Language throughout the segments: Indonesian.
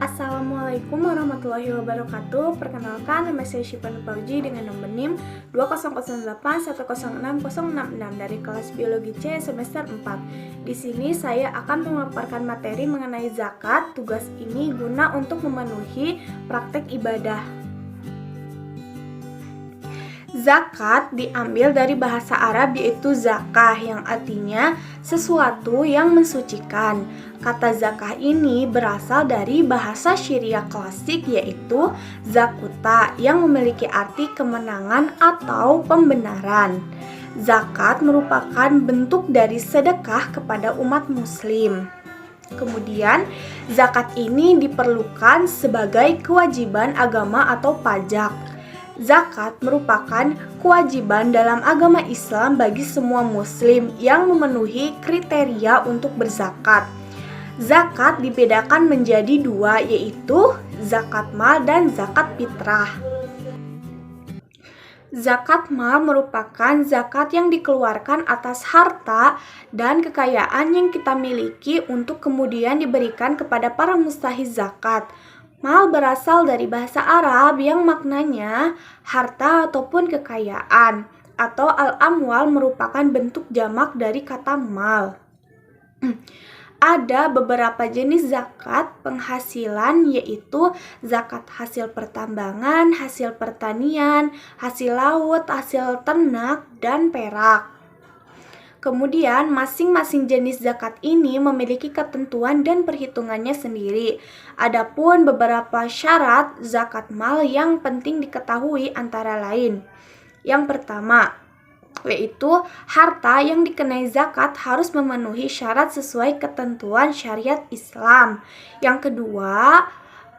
Assalamualaikum warahmatullahi wabarakatuh. Perkenalkan, nama saya Syifa Nurfauzi dengan nomor NIM 2008106066 dari kelas Biologi C semester 4. Di sini saya akan memaparkan materi mengenai zakat. Tugas ini guna untuk memenuhi praktek ibadah. Zakat diambil dari bahasa Arab yaitu zakah yang artinya sesuatu yang mensucikan. Kata zakah ini berasal dari bahasa Syriah klasik yaitu zakuta yang memiliki arti kemenangan atau pembenaran. Zakat merupakan bentuk dari sedekah kepada umat muslim. Kemudian, zakat ini diperlukan sebagai kewajiban agama atau pajak. Zakat merupakan kewajiban dalam agama Islam bagi semua muslim yang memenuhi kriteria untuk berzakat. Zakat dibedakan menjadi dua, yaitu zakat mal dan zakat fitrah. Zakat mal merupakan zakat yang dikeluarkan atas harta dan kekayaan yang kita miliki untuk kemudian diberikan kepada para mustahik zakat. Mal berasal dari bahasa Arab yang maknanya harta ataupun kekayaan, atau al-amwal merupakan bentuk jamak dari kata mal. Ada beberapa jenis zakat penghasilan yaitu zakat hasil pertambangan, hasil pertanian, hasil laut, hasil ternak, dan perak. Kemudian, masing-masing jenis zakat ini memiliki ketentuan dan perhitungannya sendiri. Adapun beberapa syarat zakat mal yang penting diketahui antara lain. Yang pertama, yaitu harta yang dikenai zakat harus memenuhi syarat sesuai ketentuan syariat Islam. Yang kedua,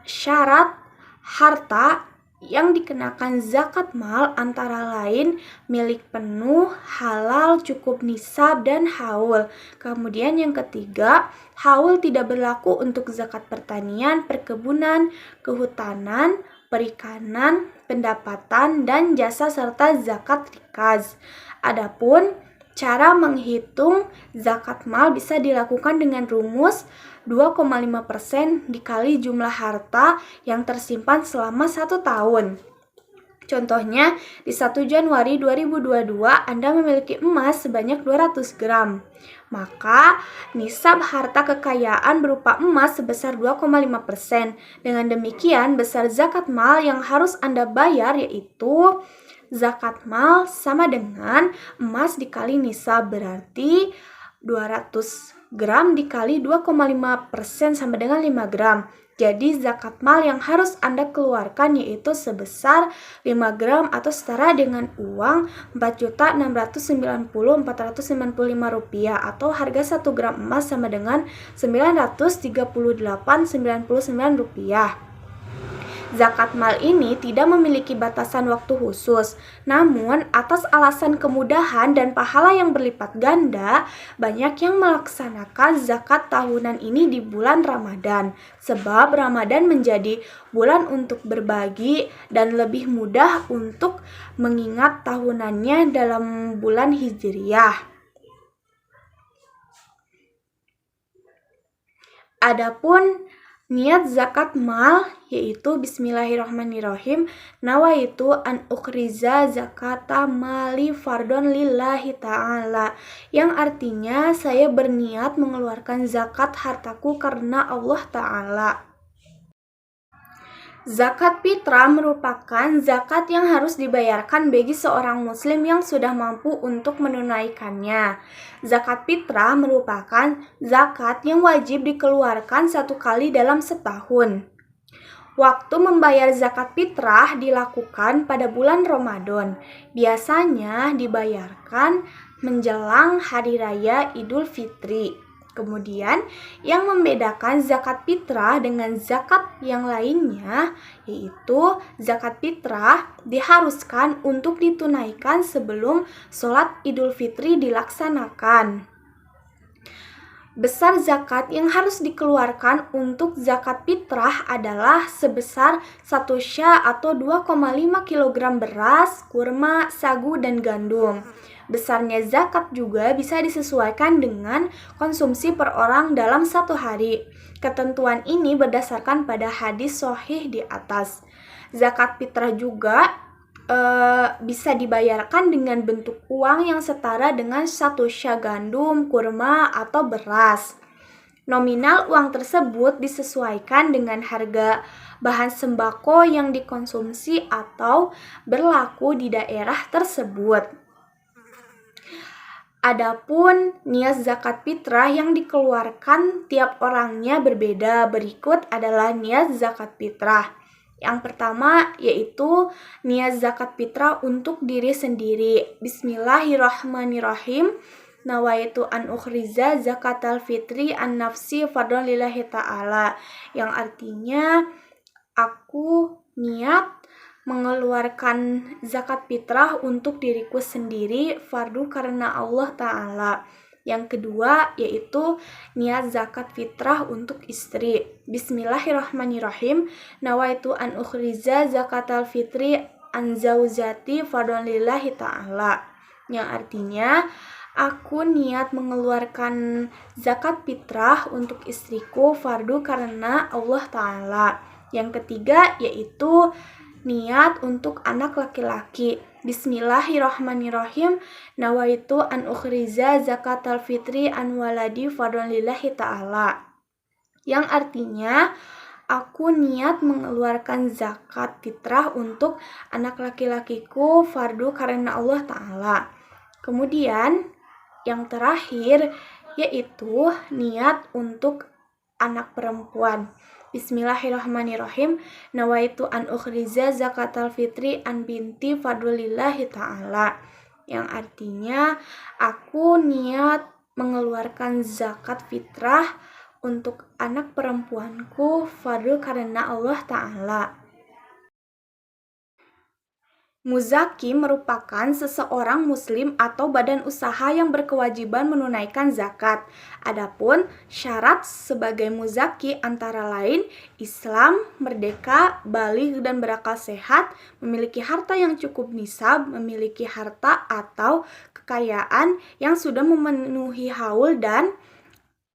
syarat harta yang dikenakan zakat mal antara lain milik penuh, halal, cukup nisab, dan haul. Kemudian yang ketiga, haul tidak berlaku untuk zakat pertanian, perkebunan, kehutanan, perikanan, pendapatan, dan jasa serta zakat rikaz. Adapun cara menghitung zakat mal bisa dilakukan dengan rumus 2,5% dikali jumlah harta yang tersimpan selama 1 tahun. Contohnya, di 1 Januari 2022 Anda memiliki emas sebanyak 200 gram. Maka, nisab harta kekayaan berupa emas sebesar 2,5%. Dengan demikian, besar zakat mal yang harus Anda bayar yaitu zakat mal sama dengan emas dikali nisab, berarti 200 gram dikali 2,5% sama dengan 5 gram. Jadi zakat mal yang harus Anda keluarkan yaitu sebesar 5 gram atau setara dengan uang Rp4.690.495 atau harga 1 gram emas sama dengan Rp938,99. Zakat mal ini tidak memiliki batasan waktu khusus, namun atas alasan kemudahan dan pahala yang berlipat ganda, banyak yang melaksanakan zakat tahunan ini di bulan Ramadan, sebab Ramadan menjadi bulan untuk berbagi dan lebih mudah untuk mengingat tahunannya dalam bulan Hijriyah. Adapun niat zakat mal yaitu bismillahirrahmanirrahim, nawaitu an ukhriza zakata mali fardon lillahi ta'ala, yang artinya saya berniat mengeluarkan zakat hartaku karena Allah Ta'ala. Zakat fitrah merupakan zakat yang harus dibayarkan bagi seorang muslim yang sudah mampu untuk menunaikannya. Zakat fitrah merupakan zakat yang wajib dikeluarkan 1 kali dalam setahun. Waktu membayar zakat fitrah dilakukan pada bulan Ramadan. Biasanya dibayarkan menjelang Hari Raya Idul Fitri. Kemudian, yang membedakan zakat fitrah dengan zakat yang lainnya, yaitu zakat fitrah diharuskan untuk ditunaikan sebelum sholat Idul Fitri dilaksanakan. Besar zakat yang harus dikeluarkan untuk zakat fitrah adalah sebesar 1 sya atau 2,5 kg beras, kurma, sagu, dan gandum. Besarnya zakat juga bisa disesuaikan dengan konsumsi per orang dalam 1 hari. Ketentuan ini berdasarkan pada hadis sahih di atas. Zakat fitrah juga bisa dibayarkan dengan bentuk uang yang setara dengan 1 sya gandum, kurma, atau beras. Nominal uang tersebut disesuaikan dengan harga bahan sembako yang dikonsumsi atau berlaku di daerah tersebut. Adapun niat zakat fitrah yang dikeluarkan tiap orangnya berbeda. Berikut adalah niat zakat fitrah. Yang pertama yaitu niat zakat fitrah untuk diri sendiri. Bismillahirrahmanirrahim. Nawaitu an ukhriza zakatal fitri an nafsi fardhon lillahi ta'ala. Yang artinya aku niat mengeluarkan zakat fitrah untuk diriku sendiri fardu karena Allah Ta'ala. Yang kedua yaitu niat zakat fitrah untuk istri. Bismillahirrahmanirrahim. Nawaitu an ukhriza zakatal fitri an zaujati fardhon lillahi ta'ala. Yang artinya aku niat mengeluarkan zakat fitrah untuk istriku fardu karena Allah Ta'ala. Yang ketiga yaitu niat untuk anak laki-laki. Bismillahirrahmanirrahim. Nawaitu an ukhriza zakatal fitri an waladi fardhon lillahi ta'ala. Yang artinya aku niat mengeluarkan zakat fitrah untuk anak laki-lakiku fardu karena Allah Ta'ala. Kemudian yang terakhir yaitu niat untuk anak perempuan. Bismillahirrahmanirrahim. Nawaitu an ukhriza zakatal fitri an binti fadlillahi ta'ala. Yang artinya aku niat mengeluarkan zakat fitrah untuk anak perempuanku fardu karena Allah Ta'ala. Muzaki merupakan seseorang muslim atau badan usaha yang berkewajiban menunaikan zakat. Adapun syarat sebagai muzaki antara lain Islam, merdeka, baligh dan berakal sehat, memiliki harta yang cukup nisab, memiliki harta atau kekayaan yang sudah memenuhi haul dan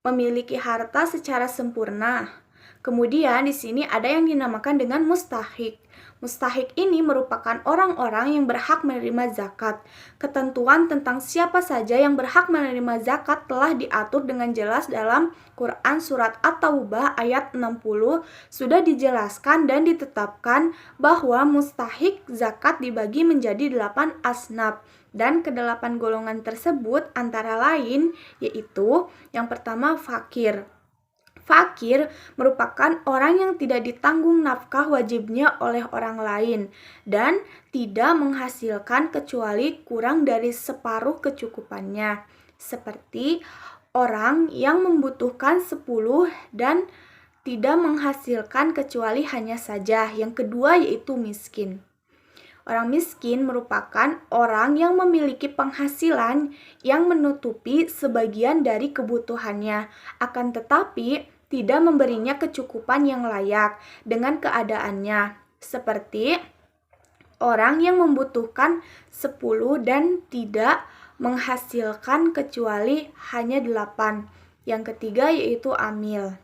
memiliki harta secara sempurna. Kemudian di sini ada yang dinamakan dengan mustahik. Mustahik ini merupakan orang-orang yang berhak menerima zakat. Ketentuan tentang siapa saja yang berhak menerima zakat telah diatur dengan jelas dalam Quran Surat At-Taubah ayat 60. Sudah dijelaskan dan ditetapkan bahwa mustahik zakat dibagi menjadi 8 asnaf. Dan ke-8 golongan tersebut antara lain yaitu yang pertama fakir. Fakir merupakan orang yang tidak ditanggung nafkah wajibnya oleh orang lain dan tidak menghasilkan kecuali kurang dari separuh kecukupannya. Seperti orang yang membutuhkan 10 dan tidak menghasilkan kecuali hanya saja. Yang kedua yaitu miskin. Orang miskin merupakan orang yang memiliki penghasilan yang menutupi sebagian dari kebutuhannya, akan tetapi tidak memberinya kecukupan yang layak dengan keadaannya, seperti orang yang membutuhkan 10 dan tidak menghasilkan kecuali hanya 8. Yang ketiga yaitu amil.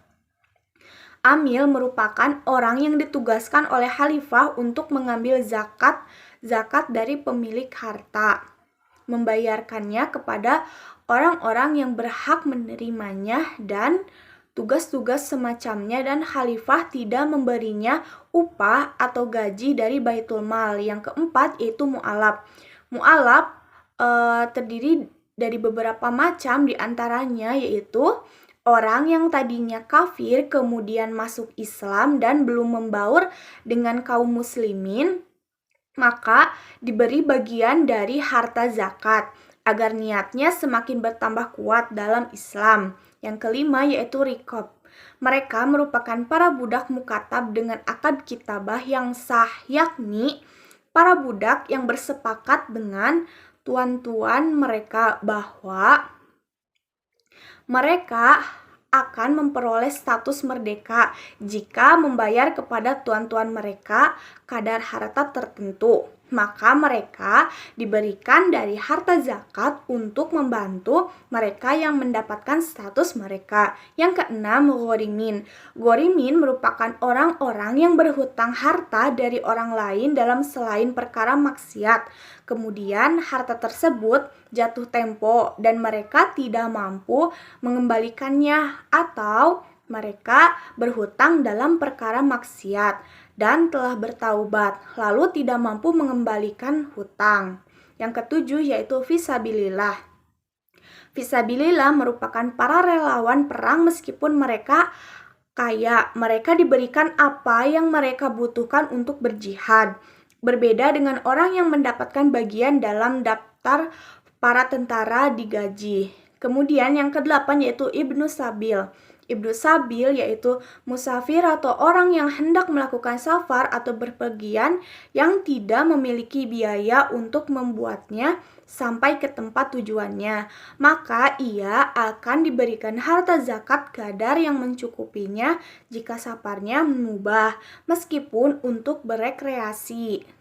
Amil merupakan orang yang ditugaskan oleh khalifah untuk mengambil zakat dari pemilik harta, membayarkannya kepada orang-orang yang berhak menerimanya dan tugas-tugas semacamnya, dan khalifah tidak memberinya upah atau gaji dari baitul mal. Yang keempat yaitu mu'alaf. Mu'alaf terdiri dari beberapa macam, diantaranya yaitu orang yang tadinya kafir kemudian masuk Islam dan belum membaur dengan kaum muslimin, maka diberi bagian dari harta zakat agar niatnya semakin bertambah kuat dalam Islam. Yang kelima yaitu riqab. Mereka merupakan para budak mukatab dengan akad kitabah yang sah, yakni para budak yang bersepakat dengan tuan-tuan mereka bahwa mereka akan memperoleh status merdeka jika membayar kepada tuan-tuan mereka kadar harta tertentu. maka mereka diberikan dari harta zakat untuk membantu mereka yang mendapatkan status mereka. Yang keenam, ghorimin. Ghorimin merupakan orang-orang yang berhutang harta dari orang lain dalam selain perkara maksiat. Kemudian harta tersebut jatuh tempo dan mereka tidak mampu mengembalikannya, atau mereka berhutang dalam perkara maksiat dan telah bertaubat, lalu tidak mampu mengembalikan hutang. Yang ketujuh yaitu fisabilillah. Fisabilillah merupakan para relawan perang meskipun mereka kaya. Mereka diberikan apa yang mereka butuhkan untuk berjihad. Berbeda dengan orang yang mendapatkan bagian dalam daftar para tentara digaji. Kemudian yang kedelapan yaitu Ibnu Sabil. Ibnu Sabil yaitu musafir atau orang yang hendak melakukan safar atau berpergian yang tidak memiliki biaya untuk membuatnya sampai ke tempat tujuannya. Maka ia akan diberikan harta zakat kadar yang mencukupinya jika safarnya mubah, meskipun untuk berekreasi.